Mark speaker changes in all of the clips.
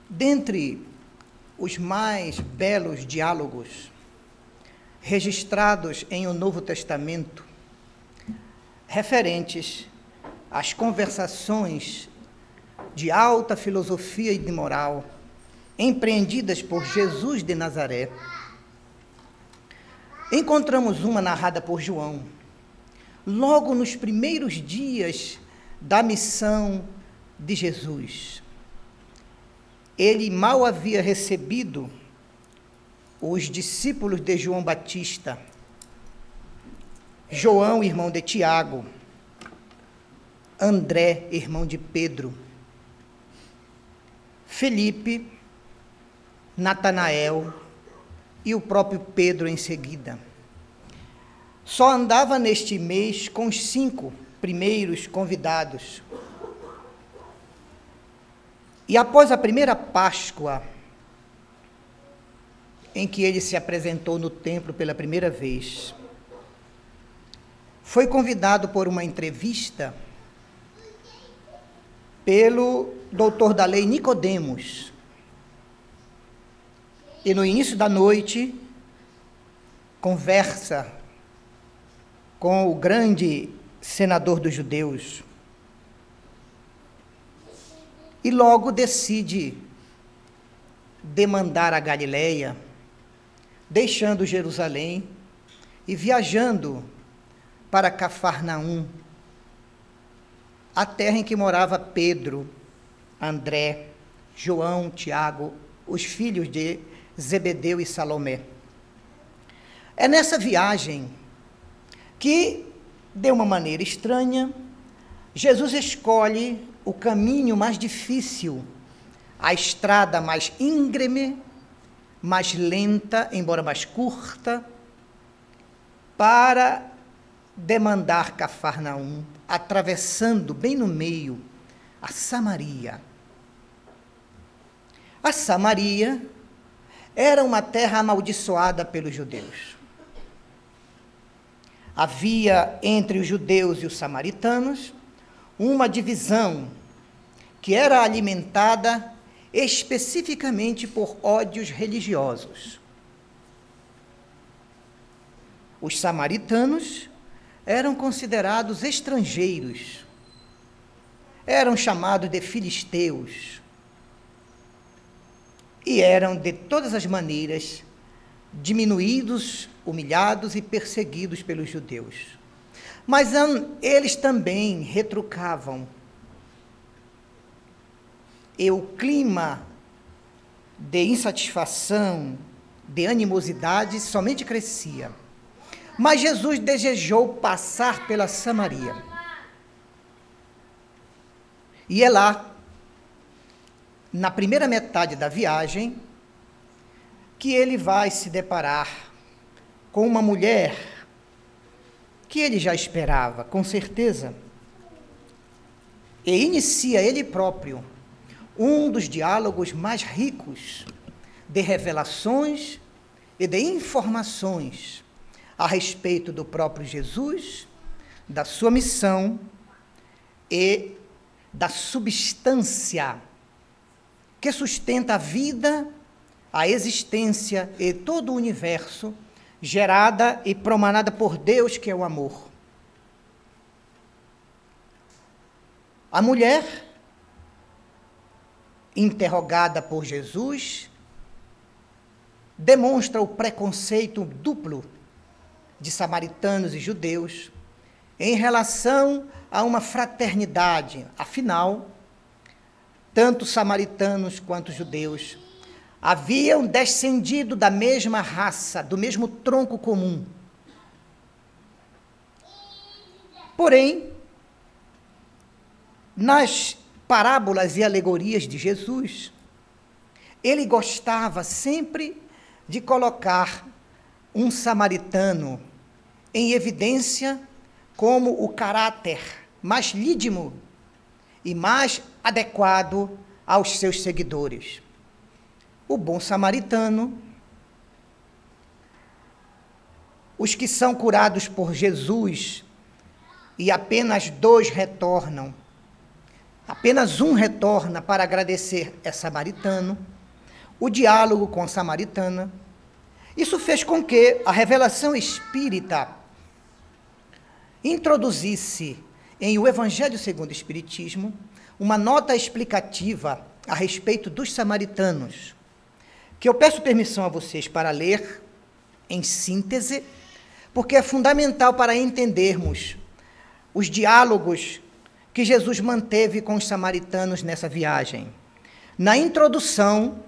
Speaker 1: Dentre os mais belos diálogos registrados em o Novo Testamento, referentes às conversações de alta filosofia e de moral empreendidas por Jesus de Nazaré, encontramos uma narrada por João, logo nos primeiros dias da missão de Jesus. Ele mal havia recebido os discípulos de João Batista, João, irmão de Tiago, André, irmão de Pedro, Felipe, Natanael e o próprio Pedro em seguida. Só andava neste mês com os 5 primeiros convidados. E após a primeira Páscoa, em que ele se apresentou no templo pela primeira vez, foi convidado por uma entrevista pelo doutor da lei Nicodemos. E no início da noite, conversa com o grande senador dos judeus. E logo decide demandar a Galileia, deixando Jerusalém e viajando para Cafarnaum, a terra em que morava Pedro, André, João, Tiago, os filhos de Zebedeu e Salomé. É nessa viagem que, de uma maneira estranha, Jesus escolhe o caminho mais difícil, a estrada mais íngreme, mais lenta, embora mais curta, para demandar Cafarnaum, atravessando bem no meio a Samaria. A Samaria era uma terra amaldiçoada pelos judeus. Havia entre os judeus e os samaritanos uma divisão que era alimentada especificamente por ódios religiosos. Os samaritanos eram considerados estrangeiros, eram chamados de filisteus e eram, de todas as maneiras, diminuídos, humilhados e perseguidos pelos judeus. Mas eles também retrucavam. E o clima de insatisfação, de animosidade, somente crescia. Mas Jesus desejou passar pela Samaria. E é lá, na primeira metade da viagem, que ele vai se deparar com uma mulher que ele já esperava, com certeza. E inicia ele próprio um dos diálogos mais ricos de revelações e de informações a respeito do próprio Jesus, da sua missão e da substância que sustenta a vida, a existência e todo o universo, gerada e promanada por Deus, que é o amor. A mulher, interrogada por Jesus, demonstra o preconceito duplo de samaritanos e judeus em relação a uma fraternidade. Afinal, tanto samaritanos quanto judeus haviam descendido da mesma raça, do mesmo tronco comum. Porém, nas parábolas e alegorias de Jesus, ele gostava sempre de colocar um samaritano em evidência como o caráter mais lídimo e mais adequado aos seus seguidores. O bom samaritano, os que são curados por Jesus e apenas 2 retornam, Apenas um retorna para agradecer, é samaritano. O diálogo com a samaritana. Isso fez com que a revelação espírita introduzisse em o Evangelho segundo o Espiritismo uma nota explicativa a respeito dos samaritanos, que eu peço permissão a vocês para ler em síntese, porque é fundamental para entendermos os diálogos que Jesus manteve com os samaritanos nessa viagem. Na introdução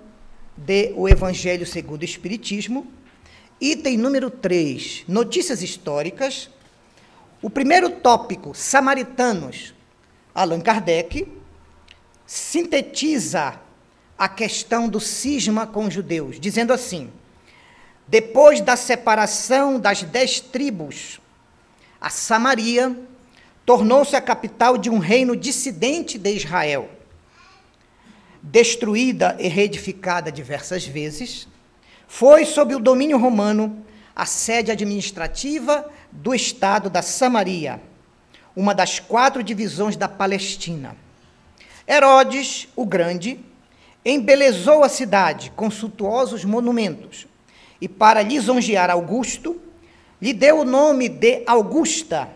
Speaker 1: do Evangelho segundo o Espiritismo, item número 3, notícias históricas, o primeiro tópico, samaritanos, Allan Kardec, sintetiza a questão do cisma com os judeus, dizendo assim: depois da separação das 10 tribos, a Samaria tornou-se a capital de um reino dissidente de Israel. Destruída e reedificada diversas vezes, foi sob o domínio romano a sede administrativa do estado da Samaria, uma das 4 divisões da Palestina. Herodes, o Grande, embelezou a cidade com suntuosos monumentos e, para lisonjear Augusto, lhe deu o nome de Augusta,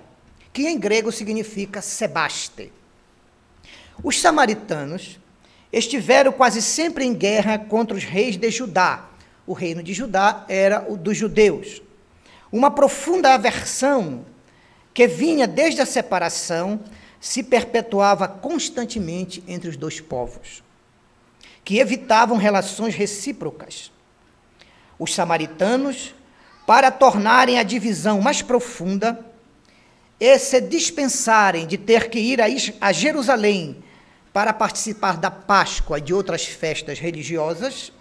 Speaker 1: que em grego significa Sebaste. Os samaritanos estiveram quase sempre em guerra contra os reis de Judá. O reino de Judá era o dos judeus. Uma profunda aversão que vinha desde a separação se perpetuava constantemente entre os dois povos, que evitavam relações recíprocas. Os samaritanos, para tornarem a divisão mais profunda e se dispensarem de ter que ir a Jerusalém para participar da Páscoa e de outras festas religiosas,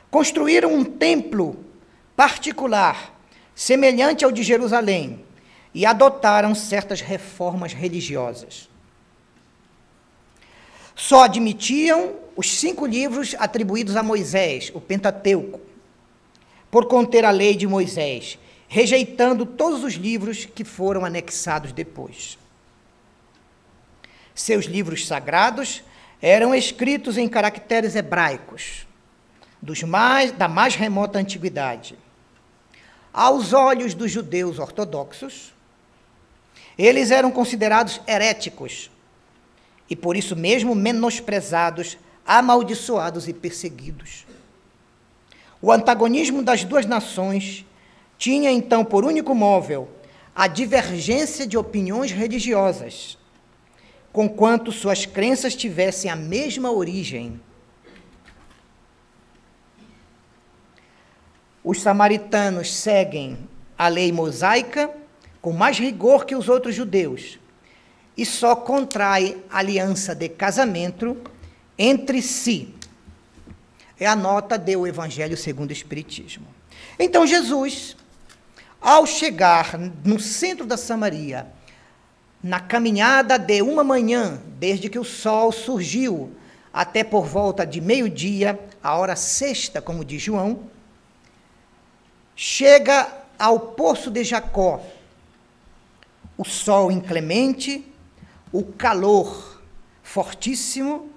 Speaker 1: construíram um templo particular, semelhante ao de Jerusalém, e adotaram certas reformas religiosas. Só admitiam os 5 livros atribuídos a Moisés, o Pentateuco, por conter a lei de Moisés, rejeitando todos os livros que foram anexados depois. Seus livros sagrados eram escritos em caracteres hebraicos, da mais remota antiguidade. Aos olhos dos judeus ortodoxos, eles eram considerados heréticos e, por isso mesmo, menosprezados, amaldiçoados e perseguidos. O antagonismo das 2 nações tinha, então, por único móvel a divergência de opiniões religiosas, conquanto suas crenças tivessem a mesma origem. Os samaritanos seguem a lei mosaica com mais rigor que os outros judeus e só contraem aliança de casamento entre si. É a nota do Evangelho segundo o Espiritismo. Então, Jesus, ao chegar no centro da Samaria, na caminhada de uma manhã, desde que o sol surgiu até por volta de meio-dia, a hora sexta, como diz João, chega ao poço de Jacó. O sol inclemente, o calor fortíssimo.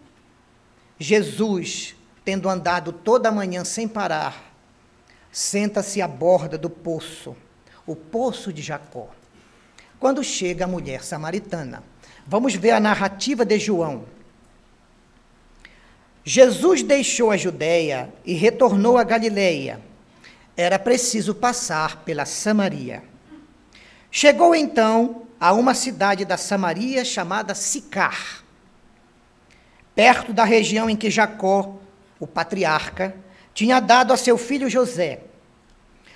Speaker 1: Jesus, tendo andado toda a manhã sem parar, senta-se à borda do poço, o poço de Jacó. Quando chega a mulher samaritana, vamos ver a narrativa de João. Jesus deixou a Judéia e retornou a Galileia. Era preciso passar pela Samaria. Chegou então a uma cidade da Samaria chamada Sicar, perto da região em que Jacó, o patriarca, tinha dado a seu filho José.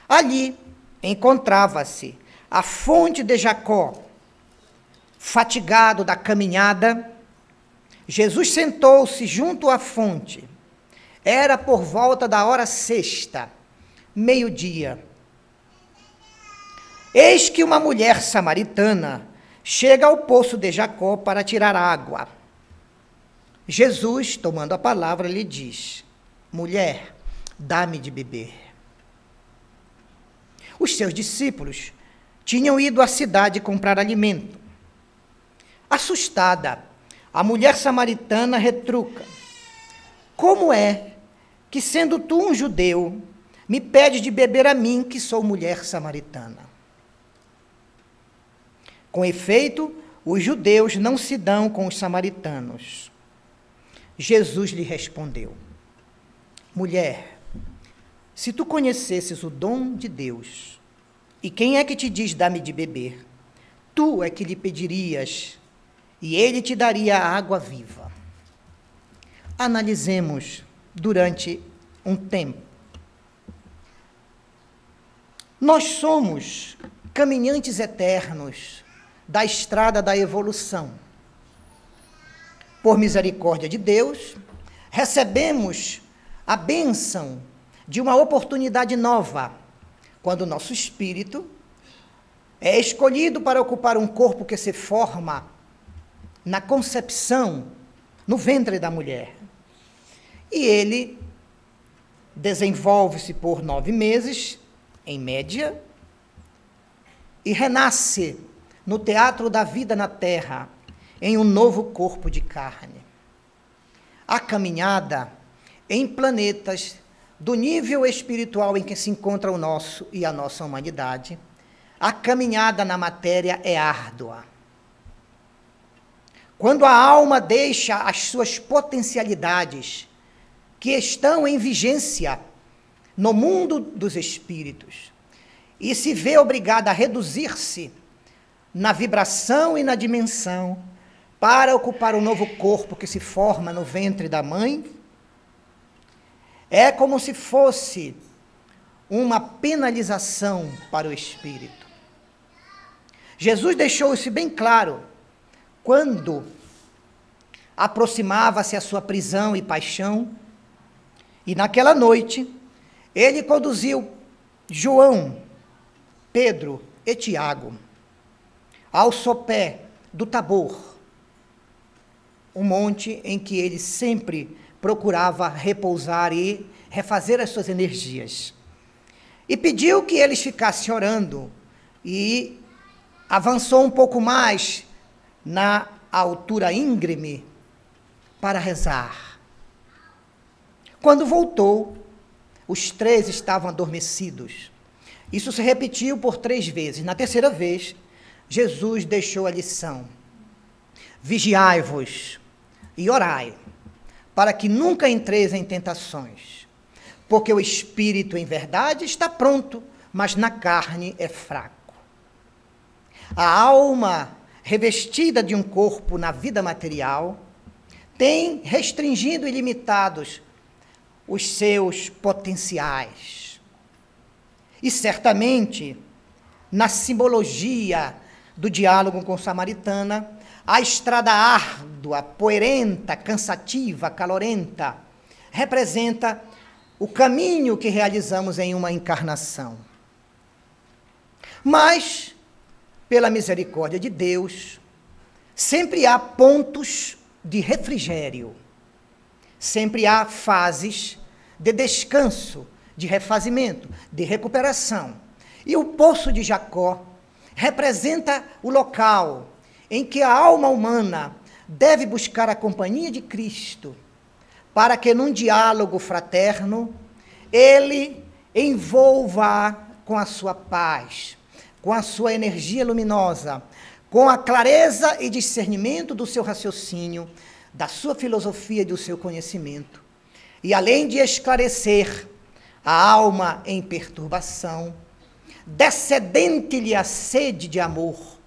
Speaker 1: Ali encontrava-se a fonte de Jacó. Fatigado da caminhada, Jesus sentou-se junto à fonte. Era por volta da hora sexta, meio-dia. Eis que uma mulher samaritana chega ao poço de Jacó para tirar água. Jesus, tomando a palavra, lhe diz: mulher, dá-me de beber. Os seus discípulos tinham ido à cidade comprar alimento. Assustada, A mulher samaritana retruca: como é que, sendo tu um judeu, me pedes de beber a mim, que sou mulher samaritana? Com efeito, os judeus não se dão com os samaritanos. Jesus lhe respondeu: mulher, se tu conhecesses o dom de Deus, e quem é que te diz dá-me de beber, tu é que lhe pedirias, e ele te daria a água viva. Analisemos durante um tempo. Nós somos caminhantes eternos da estrada da evolução. Por misericórdia de Deus, recebemos a bênção de uma oportunidade nova, quando o nosso espírito é escolhido para ocupar um corpo que se forma na concepção, no ventre da mulher. E ele desenvolve-se por 9 meses, em média, e renasce no teatro da vida na Terra, em um novo corpo de carne. A caminhada em planetas do nível espiritual em que se encontra o nosso e a nossa humanidade, a caminhada na matéria é árdua. Quando a alma deixa as suas potencialidades, que estão em vigência no mundo dos espíritos, e se vê obrigada a reduzir-se na vibração e na dimensão, para ocupar o novo corpo que se forma no ventre da mãe, é como se fosse uma penalização para o espírito. Jesus deixou isso bem claro quando aproximava-se a sua prisão e paixão, e naquela noite ele conduziu João, Pedro e Tiago ao sopé do Tabor, um monte em que ele sempre procurava repousar e refazer as suas energias. E pediu que eles ficassem orando, e avançou um pouco mais na altura íngreme para rezar. Quando voltou, os 3 estavam adormecidos. Isso se repetiu por 3 vezes. Na terceira vez, Jesus deixou a lição: vigiai-vos e orai, para que nunca entreis em tentações, porque o espírito, em verdade, está pronto, mas na carne é fraco. A alma, revestida de um corpo na vida material, tem restringido e limitados os seus potenciais. E certamente, na simbologia do diálogo com a samaritana, a estrada árdua, poeirenta, cansativa, calorenta, representa o caminho que realizamos em uma encarnação. Mas, pela misericórdia de Deus, sempre há pontos de refrigério, sempre há fases de descanso, de refazimento, de recuperação. E o Poço de Jacó representa o local em que a alma humana deve buscar a companhia de Cristo, para que num diálogo fraterno ele envolva com a sua paz, com a sua energia luminosa, com a clareza e discernimento do seu raciocínio, da sua filosofia e do seu conhecimento. E além de esclarecer a alma em perturbação, descendente-lhe a sede de amor,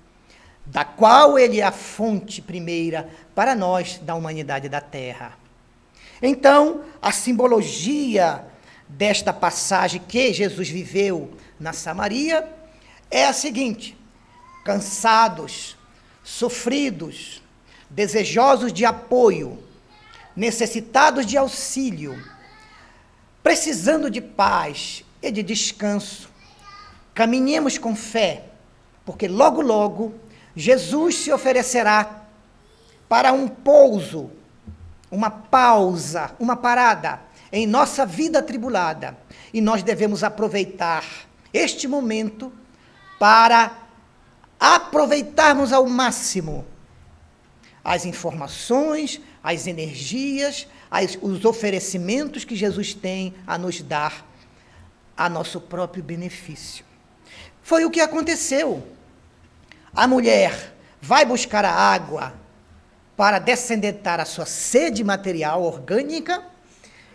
Speaker 1: da qual ele é a fonte primeira para nós da humanidade da Terra. Então, a simbologia desta passagem que Jesus viveu na Samaria é a seguinte: cansados, sofridos, desejosos de apoio, necessitados de auxílio, precisando de paz e de descanso, caminhemos com fé, porque logo, logo, Jesus se oferecerá para um pouso, uma pausa, uma parada em nossa vida atribulada, e nós devemos aproveitar este momento para aproveitarmos ao máximo as informações, as energias, os oferecimentos que Jesus tem a nos dar a nosso próprio benefício. Foi o que aconteceu. A mulher vai buscar a água para descendentar a sua sede material, orgânica,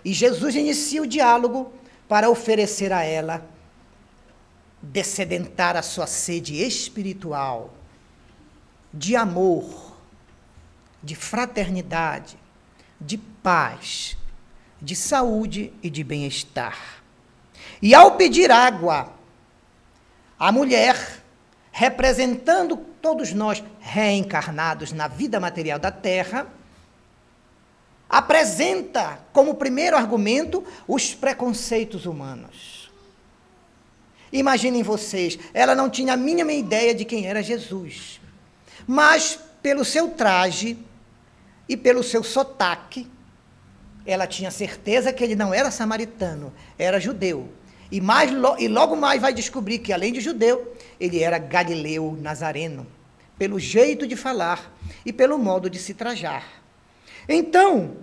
Speaker 1: e Jesus inicia o diálogo para oferecer a ela descendentar a sua sede espiritual, de amor, de fraternidade, de paz, de saúde e de bem-estar. E ao pedir água, a mulher, representando todos nós reencarnados na vida material da Terra, apresenta como primeiro argumento os preconceitos humanos. Imaginem vocês, ela não tinha a mínima ideia de quem era Jesus, mas pelo seu traje e pelo seu sotaque, ela tinha certeza que ele não era samaritano, era judeu. E logo mais vai descobrir que, além de judeu, ele era galileu nazareno, pelo jeito de falar e pelo modo de se trajar. Então,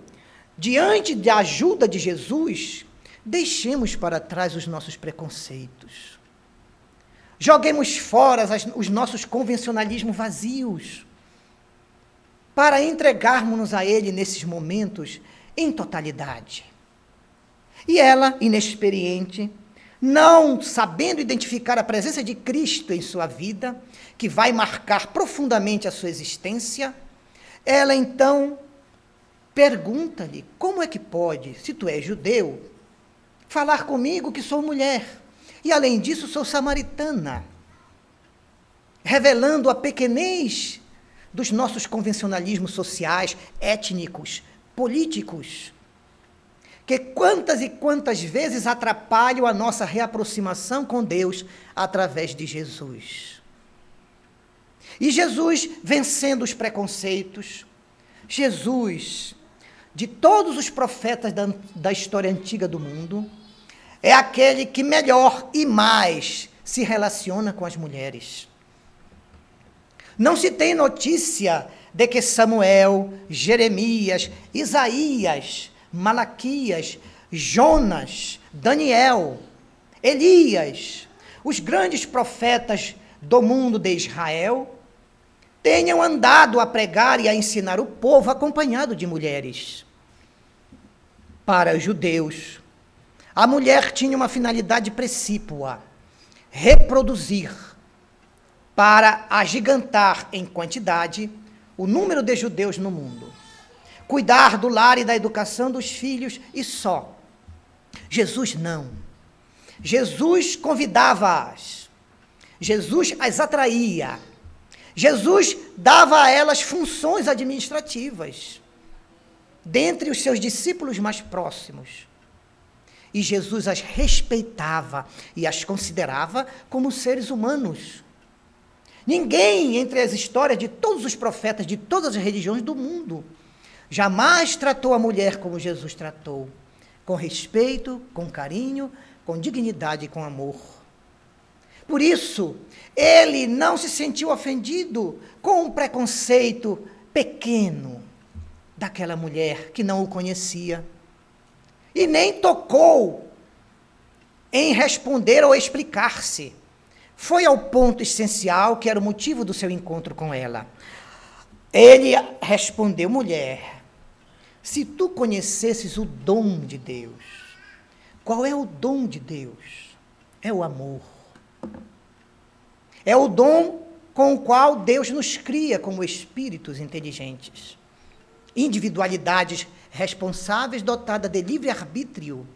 Speaker 1: diante da ajuda de Jesus, deixemos para trás os nossos preconceitos. Joguemos fora os nossos convencionalismos vazios, para entregarmos-nos a Ele nesses momentos em totalidade. E ela, inexperiente, não sabendo identificar a presença de Cristo em sua vida, que vai marcar profundamente a sua existência, ela então pergunta-lhe: como é que pode, se tu és judeu, falar comigo que sou mulher, e além disso sou samaritana? Revelando a pequenez dos nossos convencionalismos sociais, étnicos, políticos, que quantas e quantas vezes atrapalham a nossa reaproximação com Deus através de Jesus. E Jesus, vencendo os preconceitos, Jesus, de todos os profetas da história antiga do mundo, é aquele que melhor e mais se relaciona com as mulheres. Não se tem notícia de que Samuel, Jeremias, Isaías, Malaquias, Jonas, Daniel, Elias, os grandes profetas do mundo de Israel, tenham andado a pregar e a ensinar o povo acompanhado de mulheres. Para os judeus, a mulher tinha uma finalidade precípua: reproduzir, para agigantar em quantidade o número de judeus no mundo. Cuidar do lar e da educação dos filhos e só. Jesus não. Jesus convidava-as. Jesus as atraía. Jesus dava a elas funções administrativas, dentre os seus discípulos mais próximos. E Jesus as respeitava e as considerava como seres humanos. Ninguém, entre as histórias de todos os profetas, de todas as religiões do mundo, jamais tratou a mulher como Jesus tratou, com respeito, com carinho, com dignidade e com amor. Por isso, ele não se sentiu ofendido com um preconceito pequeno daquela mulher que não o conhecia, e nem tocou em responder ou explicar-se. Foi ao ponto essencial, que era o motivo do seu encontro com ela. Ele respondeu: mulher, se tu conhecesses o dom de Deus. Qual é o dom de Deus? É o amor. É o dom com o qual Deus nos cria como espíritos inteligentes. Individualidades responsáveis, dotadas de livre-arbítrio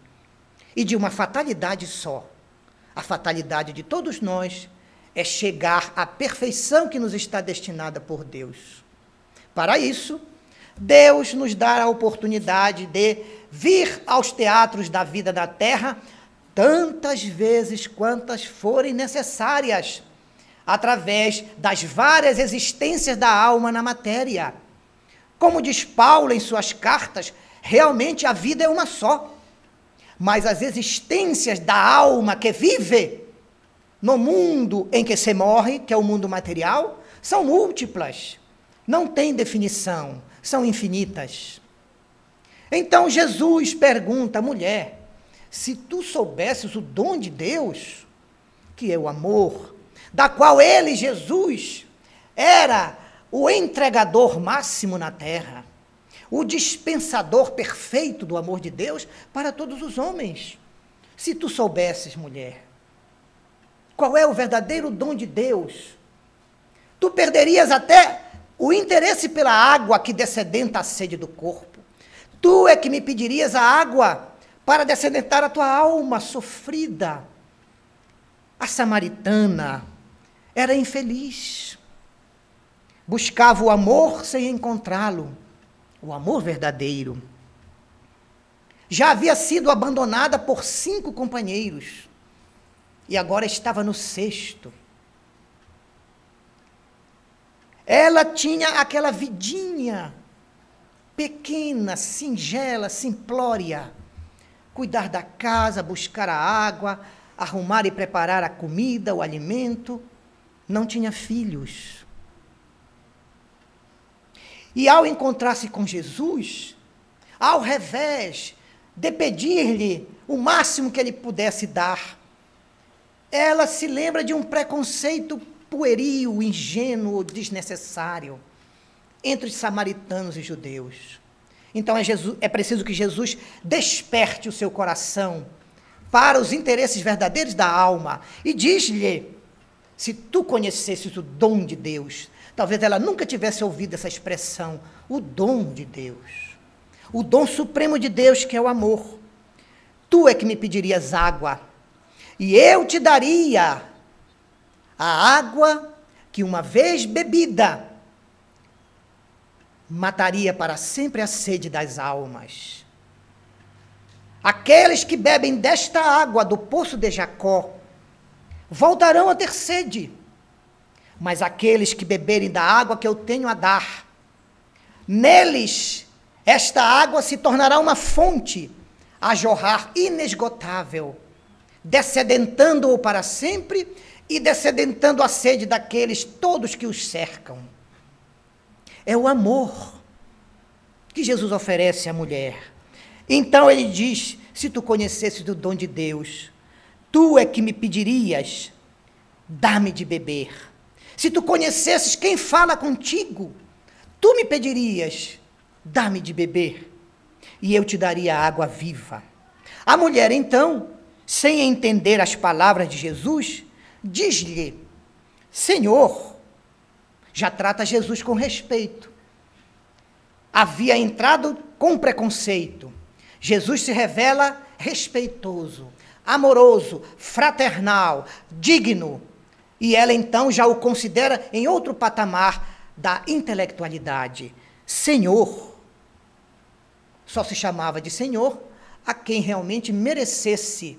Speaker 1: e de uma fatalidade só. A fatalidade de todos nós é chegar à perfeição que nos está destinada por Deus. Para isso, Deus nos dá a oportunidade de vir aos teatros da vida da terra tantas vezes quantas forem necessárias, através das várias existências da alma na matéria. Como diz Paulo em suas cartas, realmente a vida é uma só, mas as existências da alma que vive no mundo em que se morre, que é o mundo material, são múltiplas. não têm definição, são infinitas. Então Jesus pergunta à mulher: se tu soubesses o dom de Deus, que é o amor, da qual ele, Jesus, era o entregador máximo na terra, o dispensador perfeito do amor de Deus para todos os homens. Se tu soubesses, mulher, qual é o verdadeiro dom de Deus, tu perderias até o interesse pela água que descedenta a sede do corpo. Tu é que me pedirias a água para descedentar a tua alma sofrida. A samaritana era infeliz. Buscava o amor sem encontrá-lo, o amor verdadeiro. Já havia sido abandonada por 5 companheiros e agora estava no 6º. Ela tinha aquela vidinha pequena, singela, simplória. Cuidar da casa, buscar a água, arrumar e preparar a comida, o alimento. Não tinha filhos. E ao encontrar-se com Jesus, ao revés de pedir-lhe o máximo que ele pudesse dar, ela se lembra de um preconceito pueril, ingênuo, desnecessário entre os samaritanos e judeus. Então é preciso que Jesus desperte o seu coração para os interesses verdadeiros da alma e diz-lhe: se tu conhecesses o dom de Deus. Talvez ela nunca tivesse ouvido essa expressão, o dom de Deus. O dom supremo de Deus, que é o amor. Tu é que me pedirias água, e eu te daria a água que, uma vez bebida, mataria para sempre a sede das almas. Aqueles que bebem desta água do poço de Jacó voltarão a ter sede, mas aqueles que beberem da água que eu tenho a dar, neles esta água se tornará uma fonte a jorrar inesgotável, descedentando-o para sempre e descedentando a sede daqueles todos que os cercam. É o amor que Jesus oferece à mulher. Então ele diz: se tu conhecesses o dom de Deus, tu é que me pedirias, dá-me de beber. Se tu conhecesses quem fala contigo, tu me pedirias, dá-me de beber, e eu te daria água viva. A mulher, então, sem entender as palavras de Jesus, diz-lhe: Senhor, já trata Jesus com respeito. Havia entrado com preconceito. Jesus se revela respeitoso, amoroso, fraternal, digno. E ela então já o considera em outro patamar da intelectualidade. Senhor. Só se chamava de Senhor a quem realmente merecesse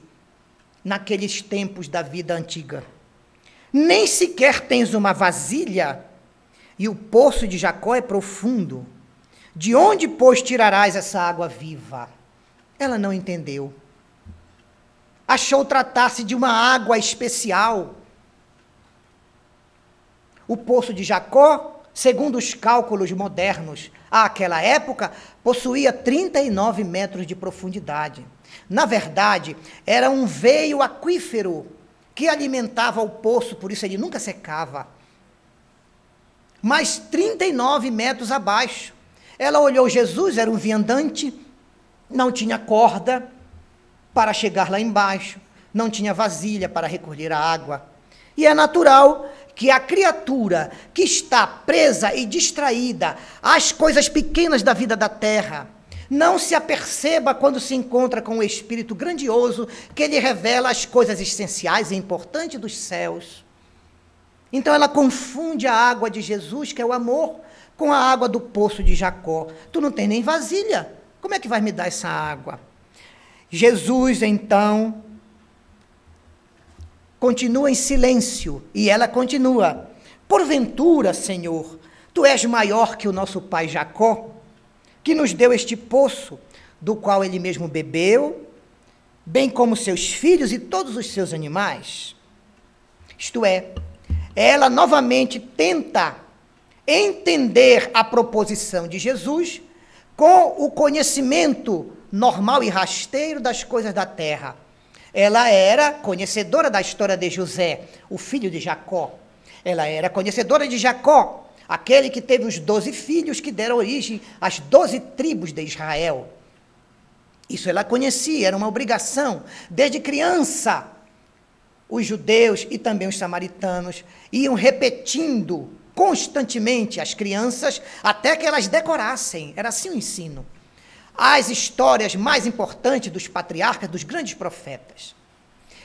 Speaker 1: naqueles tempos da vida antiga. Nem sequer tens uma vasilha, e o poço de Jacó é profundo. De onde, pois, tirarás essa água viva? Ela não entendeu. Achou tratar-se de uma água especial. O poço de Jacó, segundo os cálculos modernos, àquela época, possuía 39 metros de profundidade. Na verdade, era um veio aquífero que alimentava o poço, por isso ele nunca secava. Mas 39 metros abaixo. Ela olhou Jesus, era um viandante, não tinha corda para chegar lá embaixo, não tinha vasilha para recolher a água. E é natural que a criatura que está presa e distraída às coisas pequenas da vida da terra não se aperceba quando se encontra com o Espírito grandioso que lhe revela as coisas essenciais e importantes dos céus. Então ela confunde a água de Jesus, que é o amor, com a água do poço de Jacó. Tu não tem nem vasilha, como é que vai me dar essa água? Jesus, então, continua em silêncio, e ela continua: porventura, Senhor, tu és maior que o nosso pai Jacó, que nos deu este poço, do qual ele mesmo bebeu, bem como seus filhos e todos os seus animais. Isto é, ela novamente tenta entender a proposição de Jesus com o conhecimento normal e rasteiro das coisas da terra. Ela era conhecedora da história de José, o filho de Jacó. Ela era conhecedora de Jacó, aquele que teve os 12 filhos que deram origem às 12 tribos de Israel. Isso ela conhecia, era uma obrigação. Desde criança, os judeus e também os samaritanos iam repetindo constantemente as crianças até que elas decorassem. Era assim o ensino. As histórias mais importantes dos patriarcas, dos grandes profetas.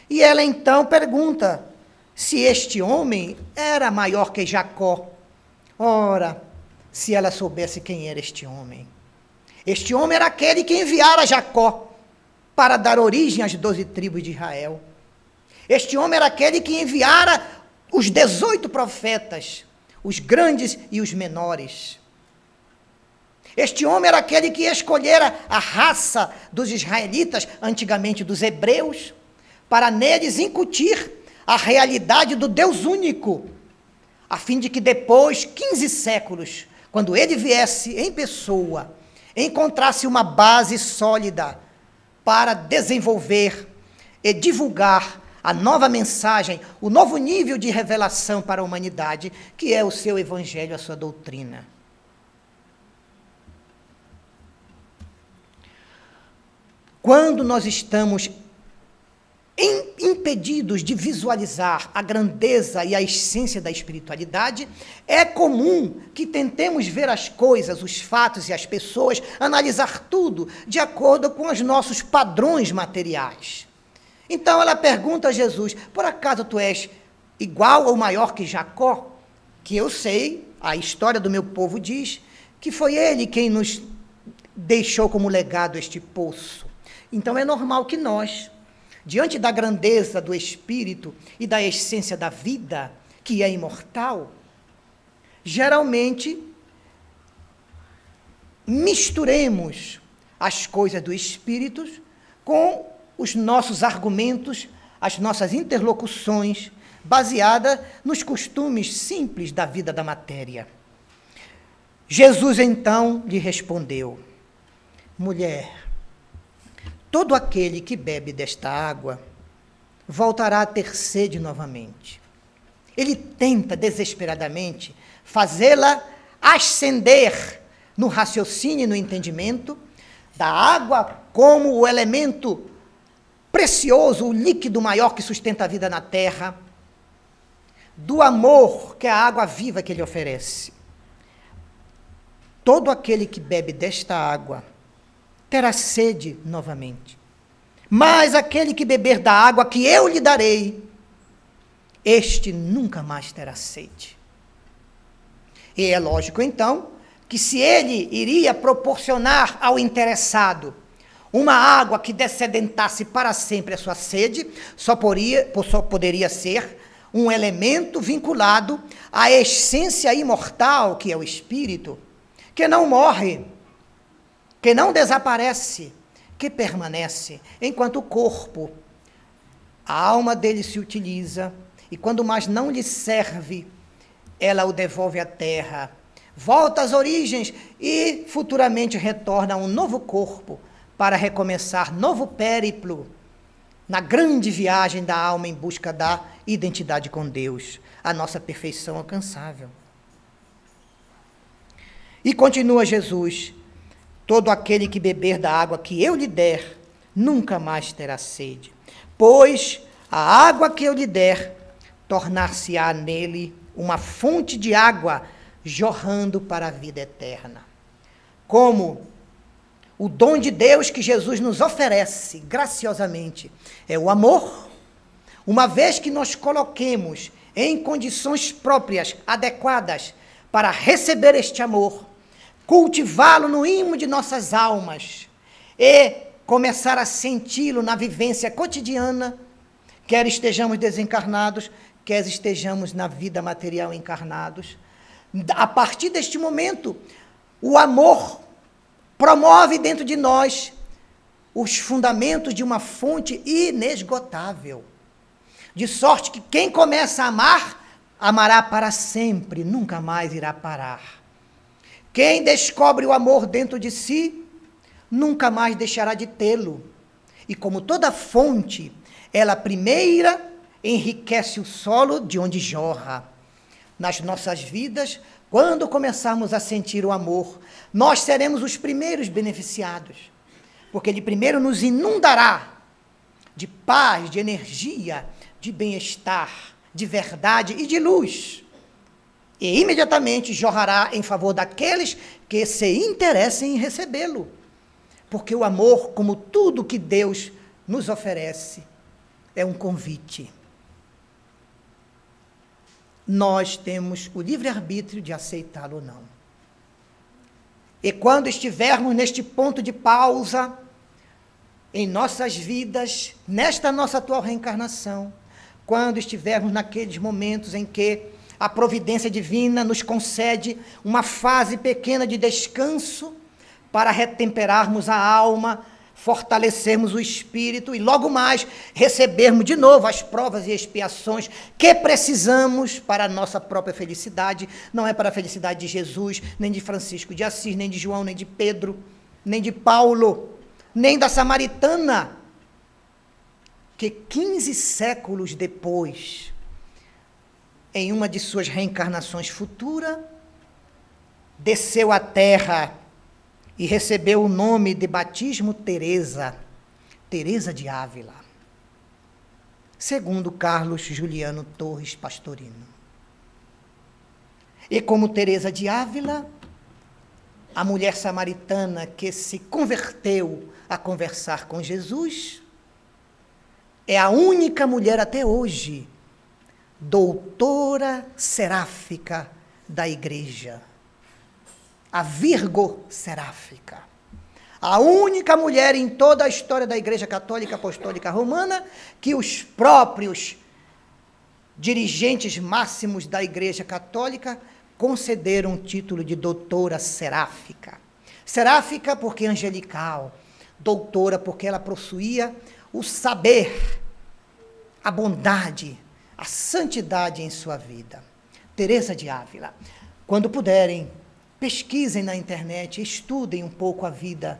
Speaker 1: E ela então pergunta se este homem era maior que Jacó. Ora, se ela soubesse quem era este homem. Este homem era aquele que enviara Jacó para dar origem às 12 tribos de Israel. Este homem era aquele que enviara os 18 profetas, os grandes e os menores. Este homem era aquele que escolhera a raça dos israelitas, antigamente dos hebreus, para neles incutir a realidade do Deus único, a fim de que depois, 15 séculos, quando ele viesse em pessoa, encontrasse uma base sólida para desenvolver e divulgar a nova mensagem, o novo nível de revelação para a humanidade, que é o seu evangelho, a sua doutrina. Quando nós estamos impedidos de visualizar a grandeza e a essência da espiritualidade, é comum que tentemos ver as coisas, os fatos e as pessoas, analisar tudo de acordo com os nossos padrões materiais. Então ela pergunta a Jesus, por acaso tu és igual ou maior que Jacó? Que eu sei, a história do meu povo diz, que foi ele quem nos deixou como legado este poço. Então é normal que nós, diante da grandeza do Espírito e da essência da vida, que é imortal, geralmente misturemos as coisas do Espírito com os nossos argumentos, as nossas interlocuções, baseadas nos costumes simples da vida da matéria. Jesus, então, lhe respondeu, mulher, todo aquele que bebe desta água voltará a ter sede novamente. Ele tenta desesperadamente fazê-la ascender no raciocínio e no entendimento da água como o elemento precioso, o líquido maior que sustenta a vida na terra, do amor que é a água viva que ele oferece. Todo aquele que bebe desta água terá sede novamente. Mas aquele que beber da água que eu lhe darei, este nunca mais terá sede. E é lógico, então, que se ele iria proporcionar ao interessado uma água que descedentasse para sempre a sua sede, só poderia ser um elemento vinculado à essência imortal, que é o espírito, que não morre, que não desaparece, que permanece, enquanto o corpo, a alma dele se utiliza, e quando mais não lhe serve, ela o devolve à terra, volta às origens e futuramente retorna a um novo corpo, para recomeçar novo périplo na grande viagem da alma em busca da identidade com Deus, a nossa perfeição alcançável. E continua Jesus, todo aquele que beber da água que eu lhe der, nunca mais terá sede, pois a água que eu lhe der, tornar-se-á nele uma fonte de água jorrando para a vida eterna. Como o dom de Deus que Jesus nos oferece graciosamente é o amor, uma vez que nós coloquemos em condições próprias, adequadas, para receber este amor, cultivá-lo no ímã de nossas almas e começar a senti-lo na vivência cotidiana, quer estejamos desencarnados, quer estejamos na vida material encarnados. A partir deste momento, o amor promove dentro de nós os fundamentos de uma fonte inesgotável. De sorte que quem começa a amar, amará para sempre, nunca mais irá parar. Quem descobre o amor dentro de si, nunca mais deixará de tê-lo. E como toda fonte, ela primeira enriquece o solo de onde jorra. Nas nossas vidas, quando começarmos a sentir o amor, nós seremos os primeiros beneficiados, porque ele primeiro nos inundará de paz, de energia, de bem-estar, de verdade e de luz. E imediatamente jorrará em favor daqueles que se interessem em recebê-lo. Porque o amor, como tudo que Deus nos oferece, é um convite. Nós temos o livre-arbítrio de aceitá-lo ou não. E quando estivermos neste ponto de pausa em nossas vidas, nesta nossa atual reencarnação, quando estivermos naqueles momentos em que a providência divina nos concede uma fase pequena de descanso para retemperarmos a alma, fortalecermos o espírito e logo mais recebermos de novo as provas e expiações que precisamos para a nossa própria felicidade. Não é para a felicidade de Jesus, nem de Francisco de Assis, nem de João, nem de Pedro, nem de Paulo, nem da Samaritana, que 15 séculos depois, em uma de suas reencarnações futuras, desceu à terra e recebeu o nome de batismo Teresa, Teresa de Ávila, segundo Carlos Juliano Torres Pastorino. E como Teresa de Ávila, a mulher samaritana que se converteu a conversar com Jesus, é a única mulher até hoje doutora seráfica da Igreja, a Virgo Seráfica. A única mulher em toda a história da Igreja Católica Apostólica Romana que os próprios dirigentes máximos da Igreja Católica concederam o título de doutora seráfica. Seráfica porque angelical, doutora porque ela possuía o saber, a bondade, a santidade em sua vida. Teresa de Ávila. Quando puderem, pesquisem na internet, estudem um pouco a vida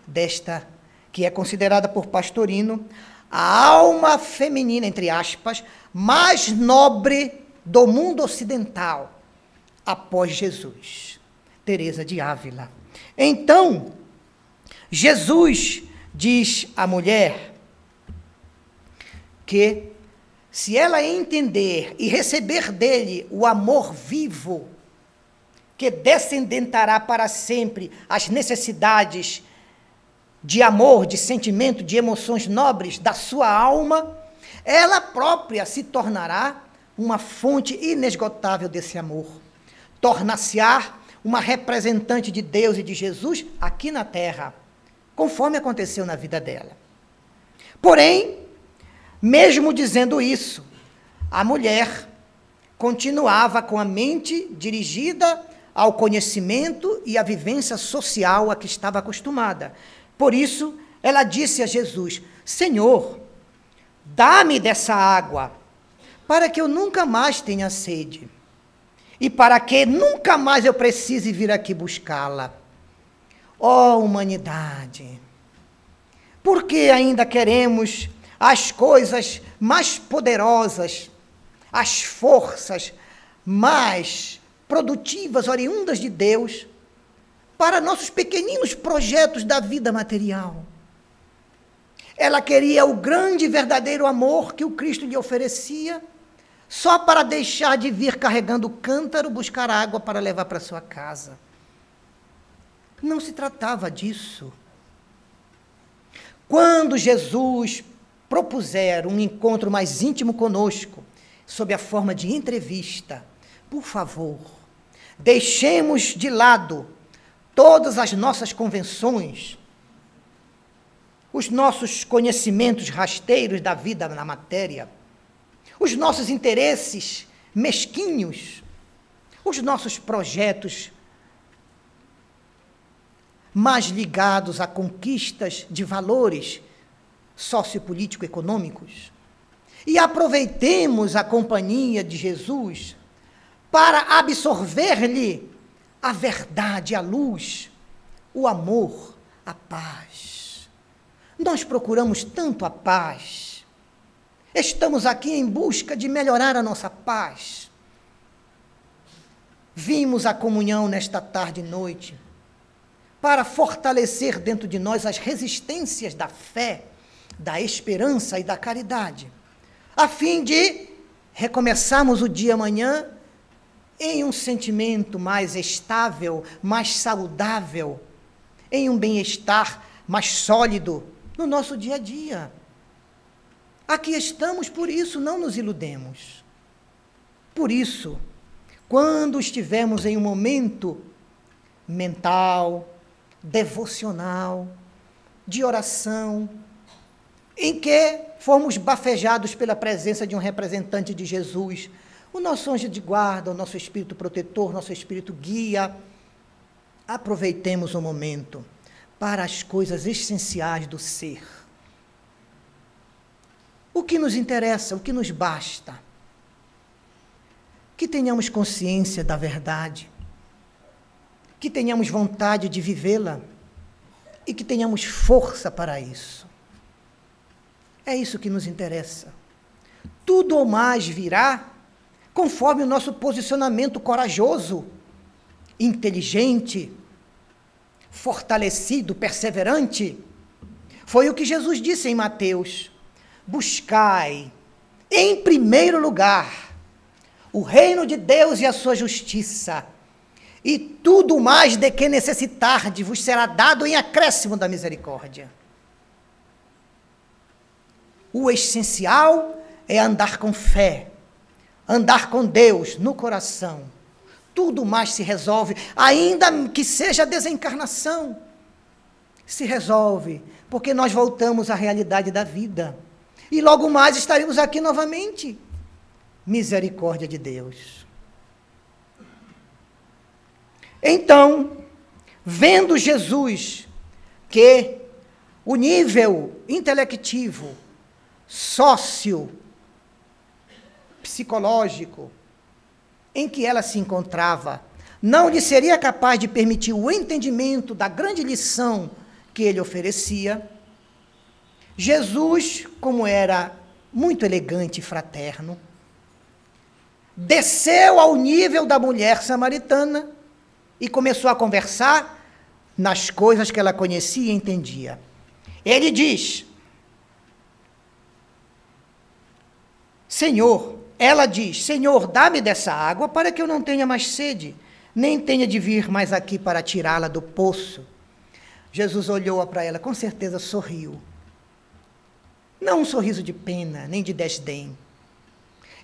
Speaker 1: desta, que é considerada por Pastorino, a alma feminina, entre aspas, mais nobre do mundo ocidental, após Jesus. Teresa de Ávila. Então, Jesus diz à mulher que, se ela entender e receber dele o amor vivo, que descendentará para sempre as necessidades de amor, de sentimento, de emoções nobres da sua alma, ela própria se tornará uma fonte inesgotável desse amor. Tornar-se-á uma representante de Deus e de Jesus aqui na Terra, conforme aconteceu na vida dela. Porém, mesmo dizendo isso, a mulher continuava com a mente dirigida ao conhecimento e à vivência social a que estava acostumada. Por isso, ela disse a Jesus: Senhor, dá-me dessa água, para que eu nunca mais tenha sede, e para que nunca mais eu precise vir aqui buscá-la. Ó humanidade, por que ainda queremos as coisas mais poderosas, as forças mais produtivas, oriundas de Deus, para nossos pequeninos projetos da vida material? Ela queria o grande e verdadeiro amor que o Cristo lhe oferecia, só para deixar de vir carregando o cântaro, buscar água para levar para sua casa. Não se tratava disso. Quando Jesus propuser um encontro mais íntimo conosco, sob a forma de entrevista, por favor, deixemos de lado todas as nossas convenções, os nossos conhecimentos rasteiros da vida na matéria, os nossos interesses mesquinhos, os nossos projetos mais ligados a conquistas de valores sociopolítico-econômicos, e aproveitemos a companhia de Jesus para absorver-lhe a verdade, a luz, o amor, a paz. Nós procuramos tanto a paz. Estamos aqui em busca de melhorar a nossa paz. Vimos a comunhão nesta tarde e noite para fortalecer dentro de nós as resistências da fé, da esperança e da caridade, a fim de recomeçarmos o dia amanhã em um sentimento mais estável, mais saudável, em um bem-estar mais sólido no nosso dia a dia. Aqui estamos por isso, não nos iludemos. Por isso, quando estivermos em um momento mental, devocional, de oração, em que formos bafejados pela presença de um representante de Jesus, o nosso anjo de guarda, o nosso espírito protetor, nosso espírito guia, aproveitemos o momento para as coisas essenciais do ser. O que nos interessa, o que nos basta. Que tenhamos consciência da verdade, que tenhamos vontade de vivê-la e que tenhamos força para isso. É isso que nos interessa. Tudo ou mais virá conforme o nosso posicionamento corajoso, inteligente, fortalecido, perseverante. Foi o que Jesus disse em Mateus: buscai, em primeiro lugar, o reino de Deus e a sua justiça, e tudo mais de que necessitardes vos será dado em acréscimo da misericórdia. O essencial é andar com fé, andar com Deus no coração. Tudo mais se resolve, ainda que seja a desencarnação. Se resolve, porque nós voltamos à realidade da vida. E logo mais estaremos aqui novamente. Misericórdia de Deus. Então, vendo Jesus que o nível intelectivo, sócio, psicológico, em que ela se encontrava, não lhe seria capaz de permitir o entendimento da grande lição que ele oferecia, Jesus, como era muito elegante e fraterno, desceu ao nível da mulher samaritana e começou a conversar nas coisas que ela conhecia e entendia. Ele diz: Senhor, ela diz: Senhor, dá-me dessa água para que eu não tenha mais sede, nem tenha de vir mais aqui para tirá-la do poço. Jesus olhou para ela, com certeza sorriu. Não um sorriso de pena, nem de desdém.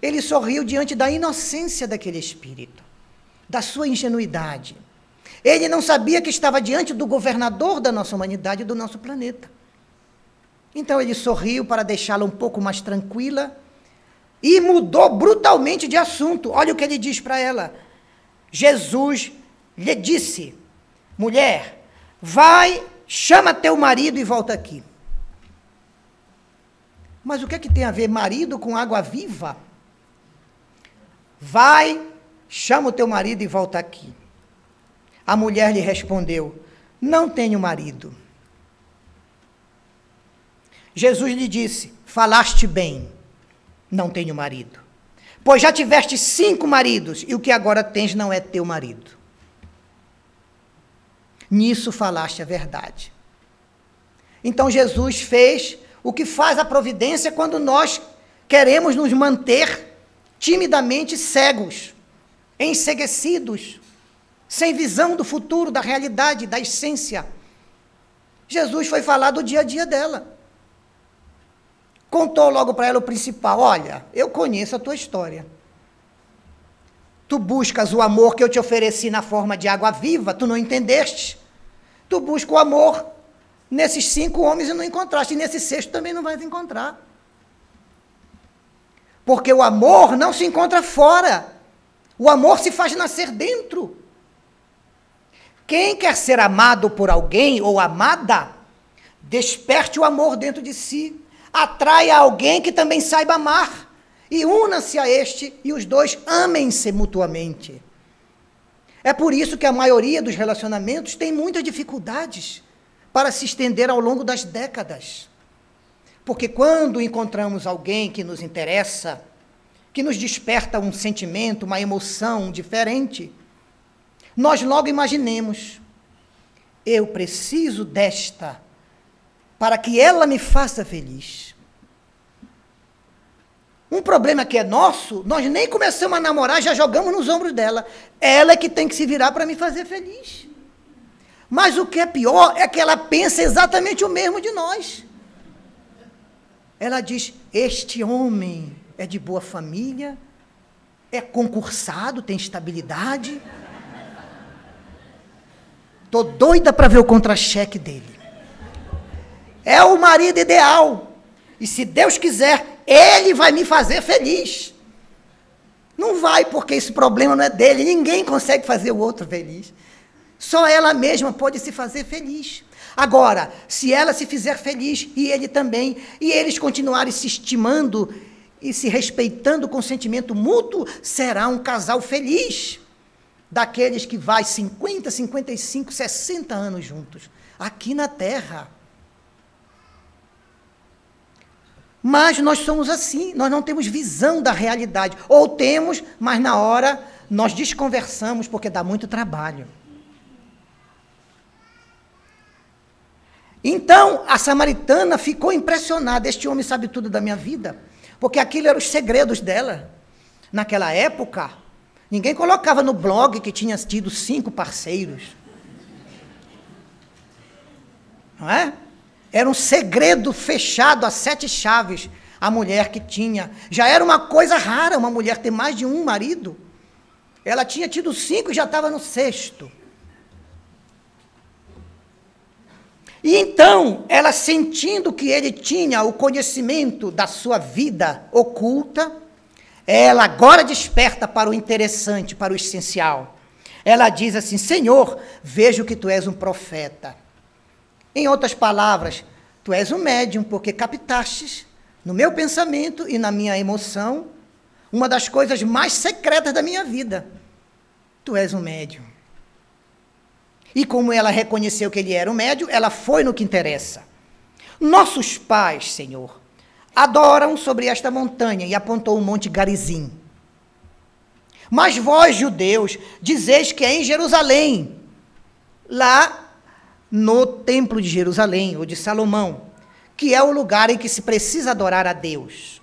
Speaker 1: Ele sorriu diante da inocência daquele espírito, da sua ingenuidade. Ele não sabia que estava diante do governador da nossa humanidade e do nosso planeta. Então ele sorriu para deixá-la um pouco mais tranquila e mudou brutalmente de assunto. Olha o que ele diz para ela. Jesus lhe disse: mulher, vai, chama teu marido e volta aqui. Mas o que é que tem a ver marido com água viva? Vai, chama o teu marido e volta aqui. A mulher lhe respondeu: não tenho marido. Jesus lhe disse: falaste bem, não tenho marido. Pois já tiveste 5 maridos, e o que agora tens não é teu marido. Nisso falaste a verdade. Então Jesus fez o que faz a providência quando nós queremos nos manter timidamente cegos, enceguecidos, sem visão do futuro, da realidade, da essência. Jesus foi falar do dia a dia dela. Contou logo para ela o principal: olha, eu conheço a tua história. Tu buscas o amor que eu te ofereci na forma de água viva, tu não entendeste. Tu busca o amor nesses 5 homens e não encontraste, e nesse 6º também não vais encontrar. Porque o amor não se encontra fora. O amor se faz nascer dentro. Quem quer ser amado por alguém ou amada, desperte o amor dentro de si. Atraia alguém que também saiba amar. e una-se a este, e os dois amem-se mutuamente. É por isso que a maioria dos relacionamentos tem muitas dificuldades para se estender ao longo das décadas. Porque quando encontramos alguém que nos interessa, que nos desperta um sentimento, uma emoção diferente, nós logo imaginemos, eu preciso desta para que ela me faça feliz. Um problema que é nosso, nós nem começamos a namorar, já jogamos nos ombros dela. Ela é que tem que se virar para me fazer feliz. Mas o que é pior é que ela pensa exatamente o mesmo de nós. Ela diz, este homem é de boa família, é concursado, tem estabilidade. Estou doida para ver o contra-cheque dele. É o marido ideal. E se Deus quiser, ele vai me fazer feliz. Não vai, porque esse problema não é dele. Ninguém consegue fazer o outro feliz. Só ela mesma pode se fazer feliz. Agora, se ela se fizer feliz, e ele também, e eles continuarem se estimando e se respeitando com sentimento mútuo, será um casal feliz. Daqueles que vai 50, 55, 60 anos juntos, aqui na Terra. Mas nós somos assim, nós não temos visão da realidade. Ou temos, mas na hora nós desconversamos, porque dá muito trabalho. Então, a samaritana ficou impressionada. Este homem sabe tudo da minha vida, porque aquilo eram os segredos dela. Naquela época, ninguém colocava no blog que tinha tido 5 parceiros. Não é? Era um segredo fechado a 7 chaves, a mulher que tinha. Já era uma coisa rara uma mulher ter mais de um marido. Ela tinha tido 5 e já estava no 6º. E então, ela sentindo que ele tinha o conhecimento da sua vida oculta, ela agora desperta para o interessante, para o essencial. Ela diz assim, Senhor, vejo que tu és um profeta. Em outras palavras, tu és um médium, porque captastes no meu pensamento e na minha emoção uma das coisas mais secretas da minha vida. Tu és um médium. E como ela reconheceu que ele era um médium, ela foi no que interessa. Nossos pais, Senhor, adoram sobre esta montanha, e apontou o monte Garizim. Mas vós, judeus, dizeis que é em Jerusalém, lá no templo de Jerusalém, ou de Salomão, que é o lugar em que se precisa adorar a Deus.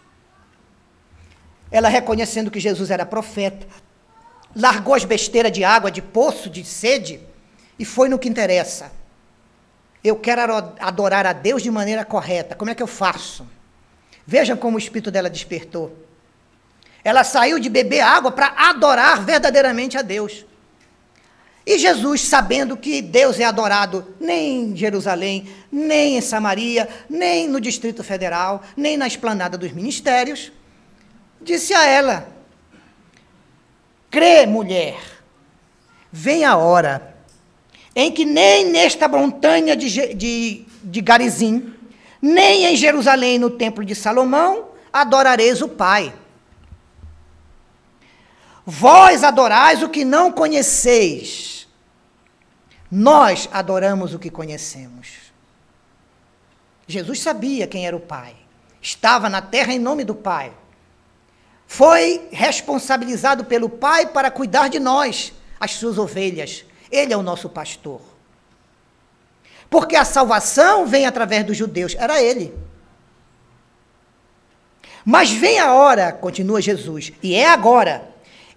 Speaker 1: Ela, reconhecendo que Jesus era profeta, largou as besteiras de água, de poço, de sede, e foi no que interessa. Eu quero adorar a Deus de maneira correta. Como é que eu faço? Vejam como o espírito dela despertou. Ela saiu de beber água para adorar verdadeiramente a Deus. E Jesus, sabendo que Deus é adorado nem em Jerusalém, nem em Samaria, nem no Distrito Federal, nem na esplanada dos ministérios, disse a ela, crê, mulher, vem a hora em que nem nesta montanha de Garizim, nem em Jerusalém, no templo de Salomão, adorareis o Pai. Vós adorais o que não conheceis. Nós adoramos o que conhecemos. Jesus sabia quem era o Pai. Estava na terra em nome do Pai. Foi responsabilizado pelo Pai para cuidar de nós, as suas ovelhas. Ele é o nosso pastor. Porque a salvação vem através dos judeus. Era ele. Mas vem a hora, continua Jesus, e é agora,